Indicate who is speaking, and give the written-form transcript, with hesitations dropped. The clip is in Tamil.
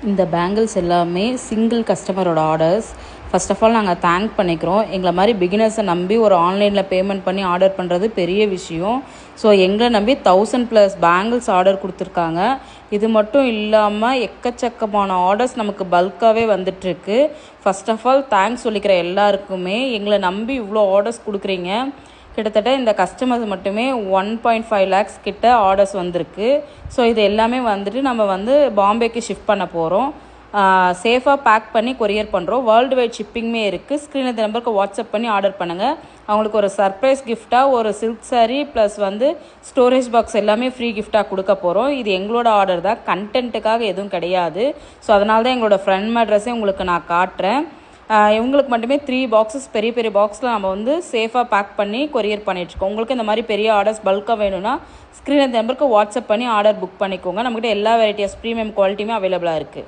Speaker 1: இந்த பேங்கிள்ஸ் எல்லாமே சிங்கிள் கஸ்டமரோட ஆர்டர்ஸ். ஃபர்ஸ்ட் ஆஃப் ஆல் நாங்கள் தேங்க் பண்ணிக்கிறோம். எங்களை மாதிரி பிகினர்ஸை நம்பி ஒரு ஆன்லைனில் பேமெண்ட் பண்ணி ஆர்டர் பண்ணுறது பெரிய விஷயம். ஸோ எங்களை நம்பி 1000+ பேங்கிள்ஸ் ஆர்டர் கொடுத்துருக்காங்க. இது மட்டும் இல்லாமல் எக்கச்சக்கமான ஆர்டர்ஸ் நமக்கு பல்காகவே வந்துட்டுருக்கு. ஃபர்ஸ்ட் ஆஃப் ஆல் தேங்க்ஸ் சொல்லிக்கிற எல்லாருக்குமே. எங்களை நம்பி இவ்வளோ ஆர்டர்ஸ் கொடுக்குறீங்க. கிட்டத்தட்ட இந்த கஸ்டமர்ஸ் மட்டுமே 1.5 lakhs கிட்ட ஆர்டர்ஸ் வந்திருக்கு. ஸோ இது எல்லாமே வந்துட்டு நம்ம பாம்பேக்கு ஷிஃப்ட் பண்ண போகிறோம். சேஃபாக பேக் பண்ணி கொரியர் பண்ணுறோம். வேர்ல்டு வைட் ஷிப்பிங்குமே இருக்குது. ஸ்க்ரீன் இந்த நம்பருக்கு வாட்ஸ்அப் பண்ணி ஆர்டர் பண்ணுங்கள். அவங்களுக்கு ஒரு சர்ப்ரைஸ் கிஃப்டாக ஒரு silk sari plus storage box எல்லாமே ஃப்ரீ கிஃப்டாக கொடுக்க போகிறோம். இது எங்களோட ஆர்டர் தான், கண்டென்ட்டுக்காக எதுவும் கிடையாது. ஸோ அதனால தான் எங்களோட ஃப்ரெண்ட் அட்ரஸே உங்களுக்கு நான் காட்டுறேன். இவங்களுக்கு மட்டுமே 3 பாக்ஸஸ் பெரிய பெரிய பாக்ஸில் நம்ம சேஃபாக பேக் பண்ணி கொரியர் பண்ணிகிட்ருக்கோம். உங்களுக்கு இந்த மாதிரி பெரிய ஆர்டர்ஸ் பல்காக வேணும்னா ஸ்க்ரீன் இந்த நம்பருக்கு வாட்ஸ்அப் பண்ணி ஆர்டர் புக் பண்ணிக்கோங்க. நம்மகிட்ட எல்லா வெரைட்டிஸ் ப்ரீமியம் குவாலிட்டியுமே அவைலபிளாக இருக்குது.